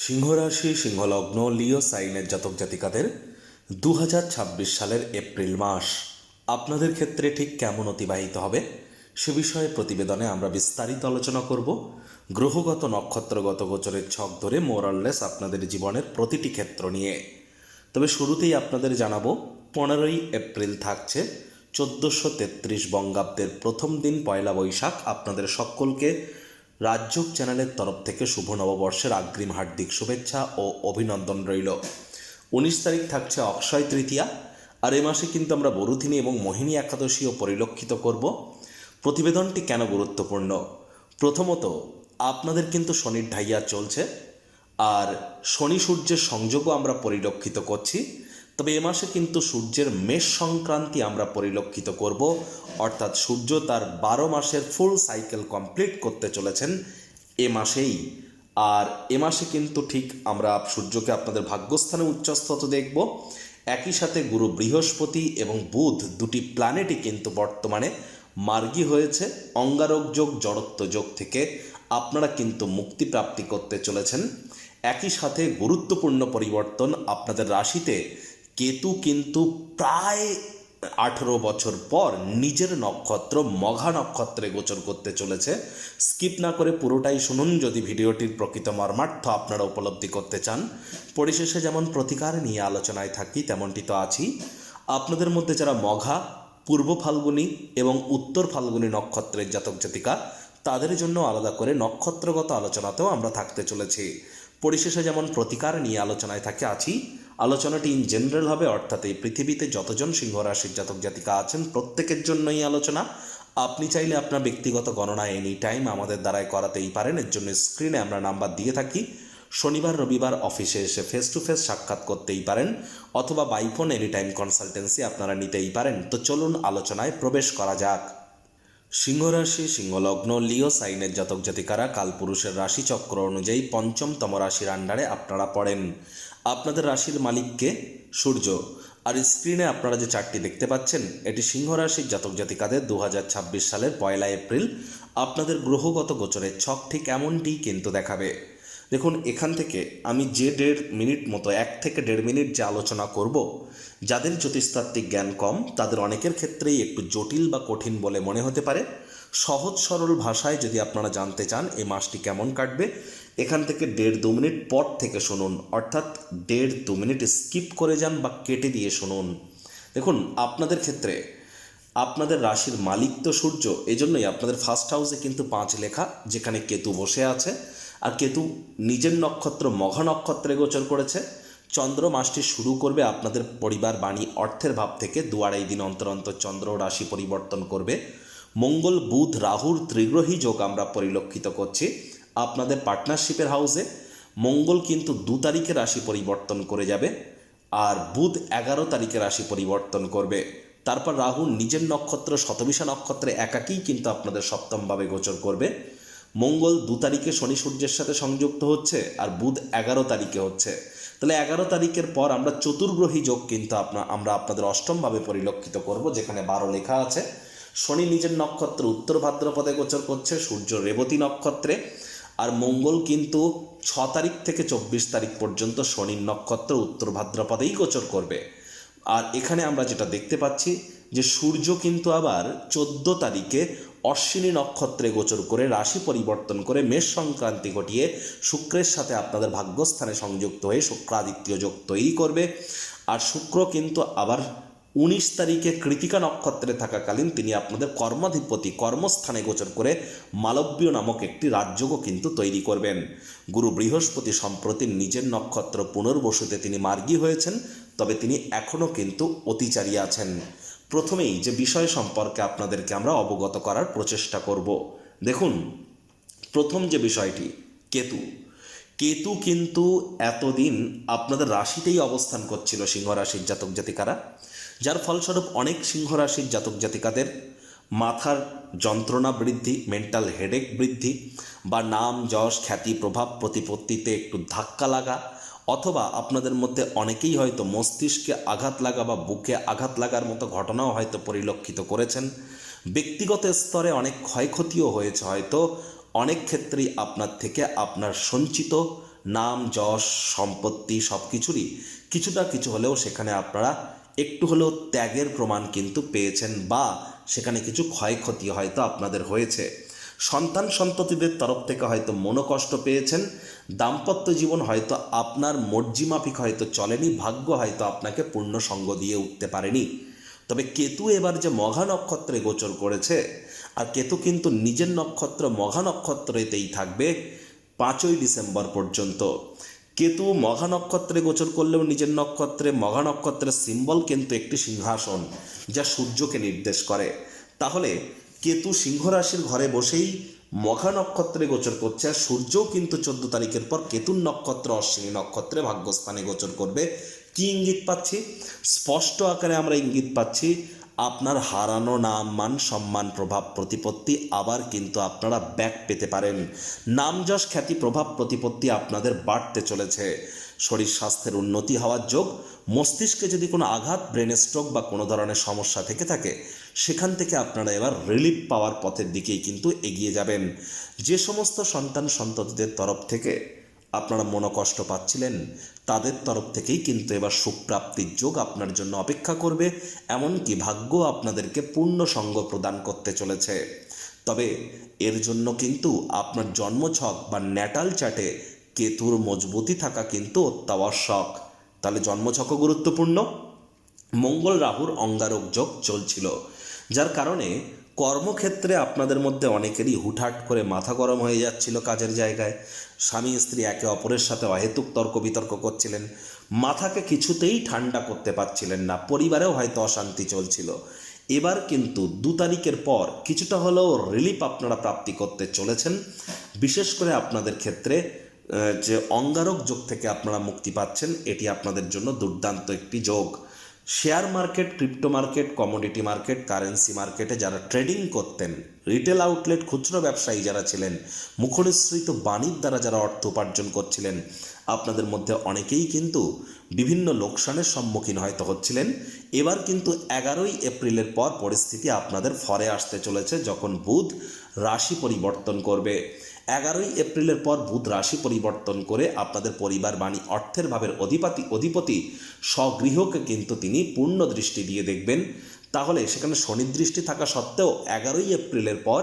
সিংহ রাশি, সিংহলগ্ন, লিও সাইনের জাতক জাতিকাদের 2026 সালের এপ্রিল মাস আপনাদের ক্ষেত্রে ঠিক কেমন অতিবাহিত হবে সে বিষয়ে প্রতিবেদনে আমরা বিস্তারিত আলোচনা করব। গ্রহগত নক্ষত্রগত গোচরের ছক ধরে মোরাললেস আপনাদের জীবনের প্রতিটি ক্ষেত্র নিয়ে। তবে শুরুতেই আপনাদের জানাবো 15ই এপ্রিল থাকছে 1433 বঙ্গাব্দের প্রথম দিন পয়লা বৈশাখ। আপনাদের সকলকে রাজযোগ চ্যানেলের তরফ থেকে শুভ নববর্ষের অগ্রিম হার্দিক শুভেচ্ছা ও অভিনন্দন রইল। 19 তারিখ থাকছে অক্ষয় তৃতীয়া, আর এ মাসে কিন্তু আমরা বরুথিনী এবং মোহিনী একাদশীও পরিলক্ষিত করব। প্রতিবেদনটি কেন গুরুত্বপূর্ণ? প্রথমত, আপনাদের কিন্তু শনির ঢাইয়া চলছে, আর শনি সূর্যের সংযোগও আমরা পরিলক্ষিত করছি। তবে এ মাসে কিন্তু সূর্যের মেষ সংক্রান্তি আমরা পরিলক্ষিত করব, অর্থাৎ সূর্য তার 12 মাসের ফুল সাইকেল কমপ্লিট করতে চলেছেন এ মাসেই। আর এ মাসে কিন্তু ঠিক আমরা সূর্যকে আপনাদের ভাগ্যস্থানে উচ্চস্থত দেখব। একই সাথে গুরু বৃহস্পতি এবং বুধ দুটি প্ল্যানেটই কিন্তু বর্তমানে মার্গী হয়েছে। অঙ্গারক যোগ, জড়ত্ব যোগ থেকে আপনারা কিন্তু মুক্তি প্রাপ্তি করতে চলেছেন। একই সাথে গুরুত্বপূর্ণ পরিবর্তন, আপনাদের রাশিতে কেতু কিন্তু প্রায় 18 বছর পর নিজের নক্ষত্র মঘা নক্ষত্রে গোচর করতে চলেছে। স্কিপ না করে পুরোটাই শুনুন যদি ভিডিওটির প্রকৃত মর্মার্থ আপনারা উপলব্ধি করতে চান। পরিশেষে যেমন প্রতিকার নিয়ে আলোচনায় থাকি তেমনটি তো আছি। আপনাদের মধ্যে যারা মঘা, পূর্ব ফাল্গুনী এবং উত্তর ফাল্গুনী নক্ষত্রের জাতক জাতিকা, তাদের জন্য আলাদা করে নক্ষত্রগত আলোচনাতেও আমরা থাকতে চলেছি। পরিশেষে যেমন প্রতিকার নিয়ে আলোচনায় থাকে আছি, আলোচনাটি ইন জেনারেল হবে, অর্থাৎ এই পৃথিবীতে যতজন সিংহ রাশির জাতক জাতিকা আছেন প্রত্যেকের জন্যই আলোচনা। আপনি চাইলে আপনার ব্যক্তিগত গণনা এনি টাইম আমাদের দ্বারাই করাতেই পারেন। এর জন্য স্ক্রিনে আমরা নাম্বার দিয়ে থাকি। শনিবার রবিবার অফিসে এসে ফেস টু ফেস সাক্ষাৎ করতেই পারেন, অথবা বাইফোন এনি টাইম কনসালটেন্সি আপনারা নিতেই পারেন। তো চলুন আলোচনায় প্রবেশ করা যাক। সিংহ রাশি, সিংহলগ্ন, লিও সাইনের জাতক জাতিকারা কালপুরুষের রাশিচক্র অনুযায়ী পঞ্চমতম রাশির আন্ডারে আপনারা পড়েন। আপনাদের রাশির মালিককে সূর্য। আর স্ক্রিনে আপনারা যে চার্টটি দেখতে পাচ্ছেন এটি সিংহ রাশির জাতক জাতিকাদের 2026 সালের 1 এপ্রিল আপনাদের গ্রহগত গোচরের ছক ঠিক এমনটিই কিন্তু দেখাবে। দেখুন, এখান থেকে আমি যে 1.5 মিনিট মতো 1 থেকে 1.5 মিনিট যে আলোচনা করব, যাদের জ্যোতিষতাত্ত্বিক জ্ঞান কম তাদের অনেকের ক্ষেত্রেই একটু জটিল বা কঠিন বলে মনে হতে পারে। সহজ সরল ভাষায় যদি আপনারা জানতে চান এই মাসটি কেমন কাটবে, এখান থেকে 1.5-2 মিনিট পর থেকে শুনুন, অর্থাৎ 1.5-2 মিনিট স্কিপ করে যান বা কেটে দিয়ে শুনুন। দেখুন, আপনাদের ক্ষেত্রে আপনাদের রাশির মালিক তো সূর্য, এজন্যই আপনাদের ফার্স্ট হাউসে কিন্তু 5 লেখা, যেখানে কেতু বসে আছে। আর কেতু নিজের নক্ষত্র মঘা নক্ষত্রে গোচর করেছে। চন্দ্র মাসটি শুরু করবে আপনাদের পরিবার, বাণী, অর্থের ভাব থেকে। 2-2.5 দিন অন্তর অন্তর চন্দ্র রাশি পরিবর্তন করবে। মঙ্গল বুধ রাহুর ত্রিগ্রহী যোগ আমরা পরিলক্ষিত করছি আপনাদের পার্টনারশিপের হাউসে। মঙ্গল কিন্তু 2 তারিখে রাশি পরিবর্তন করে যাবে, আর বুধ 11 তারিখে রাশি পরিবর্তন করবে। তারপর রাহু নিজের নক্ষত্র শতবিশা নক্ষত্রে একাকী কিন্তু আপনাদের সপ্তমভাবে গোচর করবে। মঙ্গল 2 তারিখে শনি সূর্যের সাথে সংযুক্ত হচ্ছে, আর বুধ 11 তারিখে হচ্ছে। তাহলে 11 তারিখের পর আমরা চতুর্গ্রহী যোগ কিন্তু আমরা আপনাদের অষ্টমভাবে পরিলক্ষিত করব, যেখানে 12 লেখা আছে। শনি নিজের নক্ষত্র উত্তর ভাদ্রপদে গোচর করছে, সূর্য রেবতী নক্ষত্রে। আর মঙ্গল কিন্তু 6 তারিখ থেকে 24 তারিখ পর্যন্ত শনির নক্ষত্র উত্তর ভাদ্রপদেই গোচর করবে। আর এখানে আমরা যেটা দেখতে পাচ্ছি যে সূর্য কিন্তু আবার 14 তারিখে অশ্বিনী নক্ষত্রে গোচর করে রাশি পরিবর্তন করে মেষ সংক্রান্তি ঘটিয়ে শুক্রের সাথে আপনাদের ভাগ্যস্থানে সংযুক্ত হয়ে শুক্রাদিত্য যোগ তৈরি করবে। আর শুক্র কিন্তু আবার 19 তারিখে কৃতিকা নক্ষত্রে থাকাকালীন তিনি আপনাদের কর্মাধিপতি কর্মস্থানে গোচর করে মালব্য নামক একটি রাজযোগও কিন্তু তৈরি করবেন। গুরু বৃহস্পতি সম্প্রতি নিজের নক্ষত্র পুনর্বসুতে তিনি মার্গী হয়েছেন, তবে তিনি এখনও কিন্তু অতিচারী আছেন। প্রথমেই যে বিষয় সম্পর্কে আপনাদেরকে আমরা অবগত করার প্রচেষ্টা করব। দেখুন, প্রথম যে বিষয়টি কেতু। কেতু কিন্তু এতদিন আপনাদের রাশিতেই অবস্থান করছিল সিংহ রাশির জাতক জাতিকারা, যার ফলস্বরূপ অনেক সিংহ রাশির জাতক জাতিকাদের মাথার যন্ত্রণা বৃদ্ধি, মেন্টাল হেডেক বৃদ্ধি, বা নাম যশ খ্যাতি প্রভাব প্রতিপত্তিতে একটু ধাক্কা লাগা, অথবা আপনাদের মধ্যে অনেকেই হয়তো মস্তিষ্কে আঘাত লাগা বা বুকে আঘাত লাগার মতো ঘটনাও হয়তো পরিলক্ষিত করেছেন। ব্যক্তিগত স্তরে অনেক ক্ষয়ক্ষতিও হয়েছে হয়তো। অনেক ক্ষেত্রেই আপনার থেকে আপনার সঞ্চিত নাম যশ সম্পত্তি সব কিছুরই কিছুটা কিছু হলেও সেখানে আপনারা একটু হলেও ত্যাগের প্রমাণ কিন্তু পেয়েছেন, বা সেখানে কিছু ক্ষয়ক্ষতি হয়তো আপনাদের হয়েছে। সন্তান সন্ততিদের তরফ থেকে হয়তো মনোকষ্ট পেয়েছেন। দাম্পত্য জীবন হয়তো আপনার মর্জি মাফিক হয়তো চলেনি, ভাগ্য হয়তো আপনাকে পূর্ণ সঙ্গ দিয়ে উঠতে পারেনি। তবে কেতু এবার যে মঘা নক্ষত্রে গোচর করেছে, আর কেতু কিন্তু নিজের নক্ষত্র মঘা নক্ষত্রেতেই থাকবে 5ই ডিসেম্বর পর্যন্ত। কেতু মঘা নক্ষত্রে গোচর করলেও নিজের নক্ষত্রে, মঘা নক্ষত্রের সিম্বল কিন্তু একটি সিংহাসন, যা সূর্যকে নির্দেশ করে। তাহলে কেতু সিংহ রাশির ঘরে বসেই মঘা নক্ষত্রে গোচর করছে, আর সূর্যও কিন্তু 14 তারিখের পর কেতুর নক্ষত্র অশ্বিনী নক্ষত্রে ভাগ্যস্থানে গোচর করবে। কি ইঙ্গিত পাচ্ছি? স্পষ্ট আকারে আমরা ইঙ্গিত পাচ্ছি আপনার হারানো নাম মান সম্মান প্রভাব প্রতিপত্তি আবার কিন্তু আপনারা ব্যাক পেতে পারেন। নাম যশ খ্যাতি প্রভাব প্রতিপত্তি আপনাদের বাড়তে চলেছে। শরীর স্বাস্থ্যের উন্নতি হওয়ার যোগ। মস্তিষ্কে যদি কোনো আঘাত, ব্রেন স্ট্রোক বা কোনো ধরনের সমস্যা থেকে থাকে, সেখান থেকে আপনারা এবার রিলিফ পাওয়ার পথের দিকেই কিন্তু এগিয়ে যাবেন। যে সমস্ত সন্তান সন্ততিদের তরফ থেকে আপনারা মনোকষ্ট পাচ্ছিলেন, তাদের তরফ থেকেই কিন্তু এবার সুপ্রাপ্তির যোগ আপনার জন্য অপেক্ষা করবে, এমনকি ভাগ্য আপনাদেরকে পূর্ণ সঙ্গ প্রদান করতে চলেছে। তবে এর জন্য কিন্তু আপনার জন্মছক বা ন্যাটাল চার্টে কেতুর মজবুতি থাকা কিন্তু অত্যাবশ্যক। তাহলে জন্মছকও গুরুত্বপূর্ণ। মঙ্গল রাহুর অঙ্গারক যোগ চলছিল, যার কারণে কর্মক্ষেত্রে আপনাদের মধ্যে অনেকেরই হুটহাট করে মাথা গরম হয়ে যাচ্ছিল কাজের জায়গায়। স্বামী স্ত্রী একে অপরের সাথে অহেতুক তর্ক বিতর্ক করছিলেন, মাথাকে কিছুতেই ঠান্ডা করতে পারছিলেন না, পরিবারেও হয়তো অশান্তি চলছিল। এবার কিন্তু 2 তারিখের পর কিছুটা হলেও রিলিফ আপনারা প্রাপ্তি করতে চলেছেন। বিশেষ করে আপনাদের ক্ষেত্রে যে অঙ্গারক যোগ থেকে আপনারা মুক্তি পাচ্ছেন, এটি আপনাদের জন্য দুর্দান্ত একটি যোগ। Share market, crypto market, commodity market, currency মার্কেটে যারা ট্রেডিং করতেন, রিটেল আউটলেট, খুচরো ব্যবসায়ী যারা ছিলেন, মুখনিসৃত বাণীর দ্বারা যারা অর্থ উপার্জন করছিলেন, আপনাদের মধ্যে অনেকেই কিন্তু বিভিন্ন লোকসানের সম্মুখীন হয়তো হচ্ছিলেন। এবার কিন্তু 11ই এপ্রিলের পর পরিস্থিতি আপনাদের ফরে আসতে চলেছে, যখন বুধ রাশি পরিবর্তন করবে। 11ই এপ্রিলের পর বুধ রাশি পরিবর্তন করে আপনাদের পরিবার, বাণী, অর্থের ভাবের অধিপতি স্বগৃহকে কিন্তু তিনি পূর্ণ দৃষ্টি দিয়ে দেখবেন। তাহলে সেখানে শনি দৃষ্টি থাকা সত্ত্বেও 11ই এপ্রিলের পর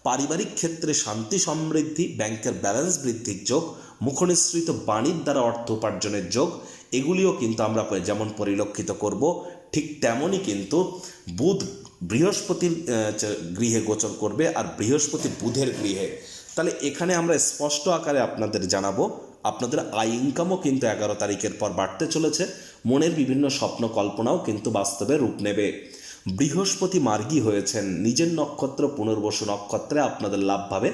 পারিবারিক ক্ষেত্রে শান্তি সমৃদ্ধি, ব্যাংকের ব্যালেন্স বৃদ্ধির যোগ, মুখনিসৃত বাণীর দ্বারা অর্থ উপার্জনের যোগ, এগুলিও কিন্তু আমরা যেমন পরিলক্ষিত করব, ঠিক তেমনই কিন্তু বুধ বৃহস্পতির গৃহে গোচর করবে, আর বৃহস্পতি বুধের গৃহে। তাহলে এখানে আমরা স্পষ্ট আকারে আপনাদের জানাবো, আপনাদের আয় ইনকামও কিন্তু 11 তারিখের পর বাড়তে চলেছে। মনের বিভিন্ন স্বপ্ন কল্পনাও কিন্তু বাস্তবে রূপ নেবে। বৃহস্পতি মার্গী হয়েছেন, নিজের নক্ষত্র পুনর্বসু নক্ষত্রে আপনাদের লাভ পাবে।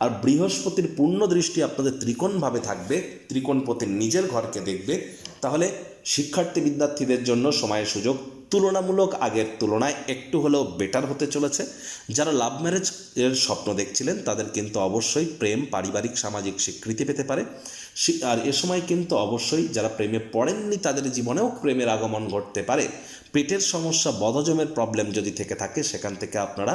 আর বৃহস্পতির পূর্ণ দৃষ্টি আপনাদের ত্রিকোণভাবে থাকবে, ত্রিকোণপতির নিজের ঘরকে দেখবে। তাহলে শিক্ষার্থী বিদ্যার্থীদের জন্য সময়ের সুযোগ তুলনামূলক আগের তুলনায় একটু হলেও বেটার হতে চলেছে। যারা লাভ ম্যারেজ এর স্বপ্ন দেখছিলেন, তাদের কিন্তু অবশ্যই প্রেম, পারিবারিক, সামাজিক স্বীকৃতি পেতে পারে। আর এ সময় কিন্তু অবশ্যই যারা প্রেমে পড়েননি, তাদের জীবনেও প্রেমের আগমন ঘটতে পারে। পেটের সমস্যা, বদহজমের প্রবলেম যদি থেকে থাকে, সেখান থেকে আপনারা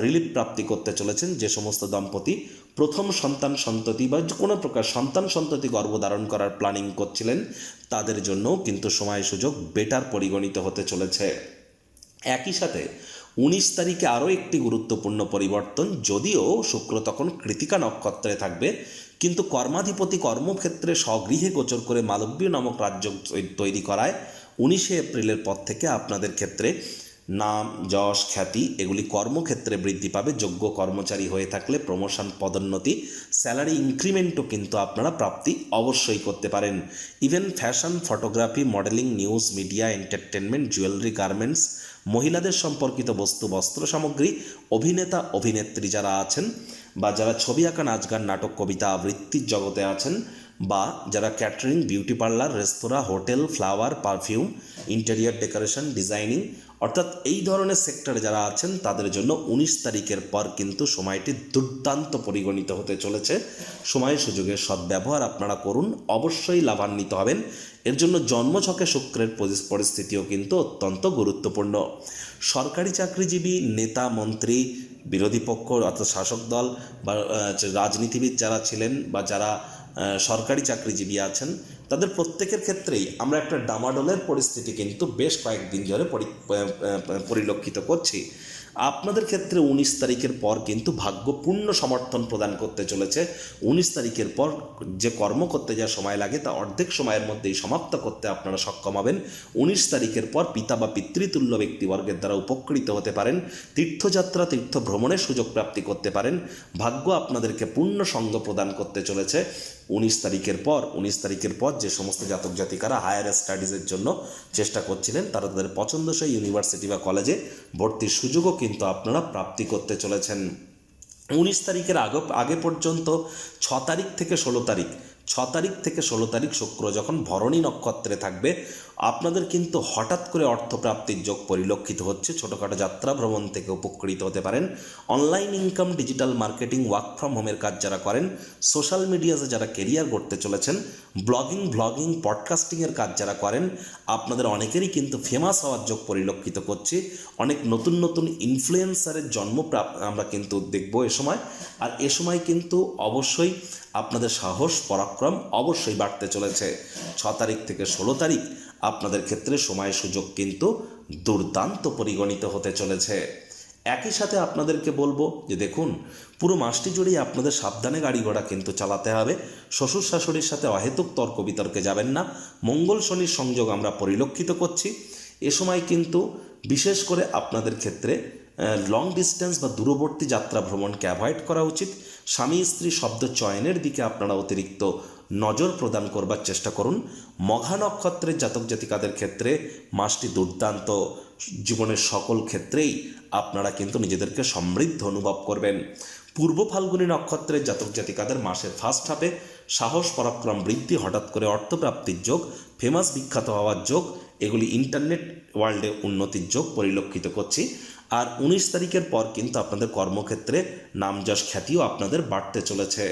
রিলিফ প্রাপ্তি করতে চলেছেন। যে সমস্ত দম্পতি প্রথম সন্তান সন্ততি বা কোনো প্রকার সন্তান সন্ততি গর্ভধারণ করার প্ল্যানিং করছিলেন, তাদের জন্যও কিন্তু সময় সুযোগ বেটার পরিগণিত হতে চলেছে। একই সাথে 19 তারিখে আরও একটি গুরুত্বপূর্ণ পরিবর্তন, যদিও শুক্র তখন কৃতিকা নক্ষত্রে থাকবে, কিন্তু কর্মাধিপতি কর্মক্ষেত্রে স্বগৃহে গোচর করে মালব্য নামক রাজ্য তৈরি করায় 19শে এপ্রিলের পর থেকে আপনাদের ক্ষেত্রে নাম যশ খ্যাতি এগুলি কর্মক্ষেত্রে বৃদ্ধি পাবে। যোগ্য কর্মচারী হয়ে থাকলে প্রমোশন, পদোন্নতি, স্যালারি ইনক্রিমেন্টও কিন্তু আপনারা প্রাপ্তি অবশ্যই করতে পারেন। Even fashion, photography, modelling, news, media, entertainment, jewellery, garments, মহিলাদের সম্পর্কিত বস্তু, বস্ত্র সামগ্রী, অভিনেতা অভিনেত্রী যারা আছেন, বা যারা ছবি আঁকা, নাচ গান, নাটক, কবিতা আবৃত্তির জগতে আছেন, বা যারা catering, beauty parlour, restaurant, hotel, flower, perfume, interior decoration, designing, অর্থাৎ এই ধরনের সেক্টরে যারা আছেন, তাদের জন্য 19 তারিখের পর কিন্তু সময়টি দুর্দান্ত পরিগণিত হতে চলেছে। সময় সুযোগের সদ্ব্যবহার আপনারা করুন, অবশ্যই লাভান্বিত হবেন। এর জন্য জন্মছকে শুক্রের পরিস্থিতিও কিন্তু অত্যন্ত গুরুত্বপূর্ণ। সরকারি চাকরিজীবী, নেতা, মন্ত্রী, বিরোধী পক্ষ অর্থাৎ শাসক দল বা রাজনীতিবিদ যারা ছিলেন, বা যারা সরকারি চাকরিজীবী আছেন, তাদের প্রত্যেকের ক্ষেত্রেই আমরা একটা ডামাডোলের পরিস্থিতি কিন্তু বেশ কয়েকদিন ধরে পরিলক্ষিত করছি। আপনাদের ক্ষেত্রে 19 তারিখের পর কিন্তু ভাগ্য পূর্ণ সমর্থন প্রদান করতে চলেছে। 19 তারিখের পর যে কর্ম করতে যা সময় লাগে তা অর্ধেক সময়ের মধ্যেই সমাপ্ত করতে আপনারা সক্ষম হবেন। 19 তারিখের পর পিতা বা পিতৃতুল্য ব্যক্তিবর্গের দ্বারা উপকৃত হতে পারেন, তীর্থযাত্রা তীর্থ ভ্রমণের সুযোগ প্রাপ্তি করতে পারেন। ভাগ্য আপনাদেরকে পূর্ণ সঙ্গ প্রদান করতে চলেছে 19 তারিখের পর যে সমস্ত জাতক জাতিকারা হায়ার স্টাডিজের জন্য চেষ্টা করছিলেন তারা তাদের পছন্দসই ইউনিভার্সিটি বা কলেজে ভর্তির সুযোগও কিন্তু আপনারা প্রাপ্তি করতে চলেছেন। 19 তারিখের আগে পর্যন্ত 6 তারিখ থেকে 16 তারিখ শুক্র যখন ভরণী নক্ষত্রে থাকবে, আপনাদের কিন্তু হঠাৎ করে অর্থপ্রাপ্তির যোগ পরিলক্ষিত হচ্ছে। ছোটোখাটো যাত্রা ভ্রমণ থেকে উপকৃত হতে পারেন। Online income, digital marketing, work from হোমের কাজ যারা করেন, সোশ্যাল মিডিয়াতে যারা কেরিয়ার গড়তে চলেছেন, ব্লগিং, পডকাস্টিংয়ের কাজ যারা করেন, আপনাদের অনেকেরই কিন্তু ফেমাস হওয়ার যোগ পরিলক্ষিত করছি। অনেক নতুন ইনফ্লুয়েন্সারের জন্ম আমরা কিন্তু দেখব এ সময়। আর এ সময় কিন্তু অবশ্যই আপনাদের সাহস পরাক্রম অবশ্যই বাড়তে চলেছে। 6 তারিখ থেকে 16 তারিখ আপনাদের ক্ষেত্রে সময় সুযোগ কিন্তু দুর্দান্ত পরিগণিত হতে চলেছে। একই সাথে আপনাদেরকে বলবো যে দেখুন, পুরো মাসটি জুড়েই আপনাদের সাবধানে গাড়ি ঘোড়া কিন্তু চালাতে হবে। শ্বশুর শাশুড়ির সাথে অহেতুক তর্ক বিতর্কে যাবেন না। মঙ্গল শনির সংযোগ আমরা পরিলক্ষিত করছি। এ সময় কিন্তু বিশেষ করে আপনাদের ক্ষেত্রে লং ডিস্টেন্স বা দূরবর্তী যাত্রা ভ্রমণকে অ্যাভয়েড করা উচিত। স্বামী স্ত্রী শব্দ চয়নের দিকে আপনারা অতিরিক্ত নজর প্রদান করবার চেষ্টা করুন। মঘা নক্ষত্রের জাতক জাতিকাদের ক্ষেত্রে মাসটি দুর্দান্ত। জীবনের সকল ক্ষেত্রেই আপনারা কিন্তু নিজেদেরকে সমৃদ্ধ অনুভব করবেন। পূর্ব ফাল্গুনী নক্ষত্রের জাতক জাতিকাদের মাসের ফার্স্ট হাফে সাহস পরাক্রম বৃদ্ধি, হঠাৎ করে অর্থপ্রাপ্তির যোগ, ফেমাস বিখ্যাত হওয়ার যোগ, এগুলি ইন্টারনেট ওয়ার্ল্ডে উন্নতির যোগ পরিলক্ষিত করছি। আর 19 তারিখের পর কিন্তু আপনাদের কর্মক্ষেত্রে নামযশ খ্যাতিও আপনাদের বাড়তে চলেছে।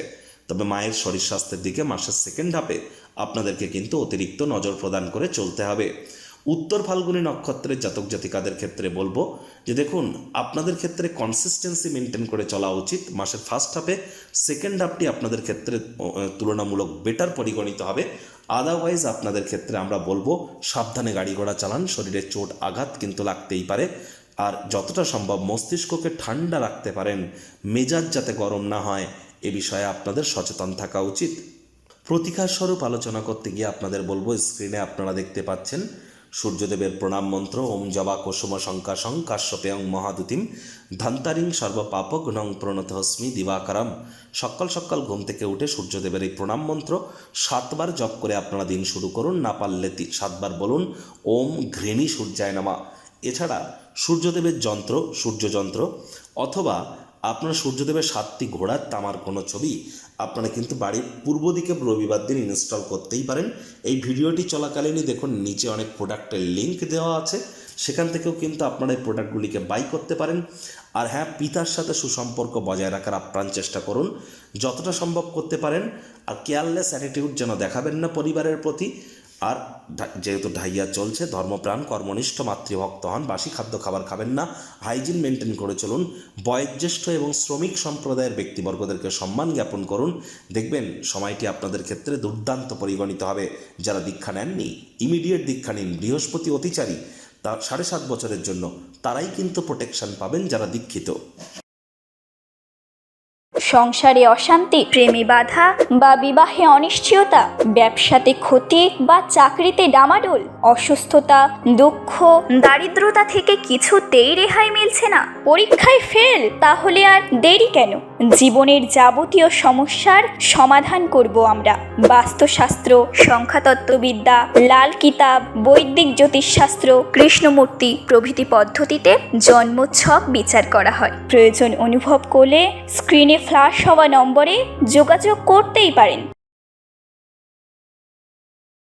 তবে মায়ের শরীর স্বাস্থ্যের দিকে মাসের সেকেন্ড হাফে আপনাদেরকে কিন্তু অতিরিক্ত নজর প্রদান করে চলতে হবে। উত্তর ফাল্গুনী নক্ষত্রের জাতক জাতিকাদের ক্ষেত্রে বলবো যে দেখুন, আপনাদের ক্ষেত্রে কনসিস্টেন্সি মেনটেন করে চলা উচিত। মাসের ফার্স্ট হাফে সেকেন্ড হাফটি আপনাদের ক্ষেত্রে তুলনামূলক বেটার পরিগণিত হবে। আদারওয়াইজ আপনাদের ক্ষেত্রে আমরা বলবো সাবধানে গাড়ি ঘোড়া চালান। শরীরে চোট আঘাত কিন্তু লাগতেই পারে। আর যতটা সম্ভব মস্তিষ্ককে ঠান্ডা রাখতে পারেন, মেজাজ যাতে গরম না হয় এ বিষয়ে আপনাদের সচেতন থাকা উচিত। প্রতিকার স্বরূপ আলোচনা করতে গিয়ে আপনাদের বলবো, স্ক্রিনে আপনারা দেখতে পাচ্ছেন সূর্যদেবের প্রণাম মন্ত্র ওম জবা কুসুম শঙ্কাশং কাশ্যপেয়ং মহাদুতিম ধন্তারিং সর্বপাপক নং প্রণতহস্মি দিবাকারম। সকাল ঘুম থেকে উঠে সূর্যদেবের এই প্রণাম মন্ত্র 7 বার জপ করে আপনারা দিন শুরু করুন। না পারলে 7 বার বলুন ওম ঘৃণী সূর্যায় নমঃ। এছাড়া সূর্যদেবের যন্ত্র, সূর্যযন্ত্র, অথবা আপনারা সূর্যদেবের 7টি ঘোড়ার তামার কোনো ছবি আপনারা কিন্তু বাড়ির পূর্ব দিকে রবিবার দিন ইনস্টল করতেই পারেন। এই ভিডিওটি চলাকালীনই দেখুন নিচে অনেক প্রোডাক্টের লিঙ্ক দেওয়া আছে, সেখান থেকেও কিন্তু আপনারা এই প্রোডাক্টগুলিকে বাই করতে পারেন। আর হ্যাঁ, পিতার সাথে সুসম্পর্ক বজায় রাখার আপ্রাণ চেষ্টা করুন যতটা সম্ভব করতে পারেন। আর কেয়ারলেস অ্যাটিটিউড যেন দেখাবেন না পরিবারের প্রতি। আর যেহেতু ঢাইয়া চলছে, ধর্মপ্রাণ কর্মনিষ্ঠ মাতৃভক্ত হন, বাসি খাদ্য খাবার খাবেন না, হাইজিন মেনটেন করে চলুন, বয়োজ্যেষ্ঠ এবং শ্রমিক সম্প্রদায়ের ব্যক্তিবর্গদেরকে সম্মান জ্ঞাপন করুন। দেখবেন সময়টি আপনাদের ক্ষেত্রে দুর্দান্ত পরিগণিত হবে। যারা দীক্ষা নেননি, ইমিডিয়েট দীক্ষা নিন। বৃহস্পতি অতিচারী, তার 7.5 বছরের জন্য তারাই কিন্তু প্রোটেকশন পাবেন যারা দীক্ষিত। সংসারে অশান্তি, প্রেমে বাধা বা বিবাহে অনিশ্চয়তা, ব্যবসাতে ক্ষতি বা চাকরিতে ডামাডোল, অসুস্থতা, দুঃখ, দারিদ্রতা থেকে কিছুতেই রেহাই মিলছে না, পরীক্ষায় ফেল, তাহলে আর দেরি কেন? জীবনের যাবতীয় সমস্যার সমাধান করব আমরা। বাস্তুশাস্ত্র, সংখ্যাতত্ত্ববিদ্যা, লাল কিতাব, বৈদিক জ্যোতিষশাস্ত্র, কৃষ্ণমূর্তি প্রভৃতি পদ্ধতিতে জন্মছক বিচার করা হয়। প্রয়োজন অনুভব করলে স্ক্রিনে ফ্ল্যাশ হওয়া নম্বরে যোগাযোগ করতেই পারেন।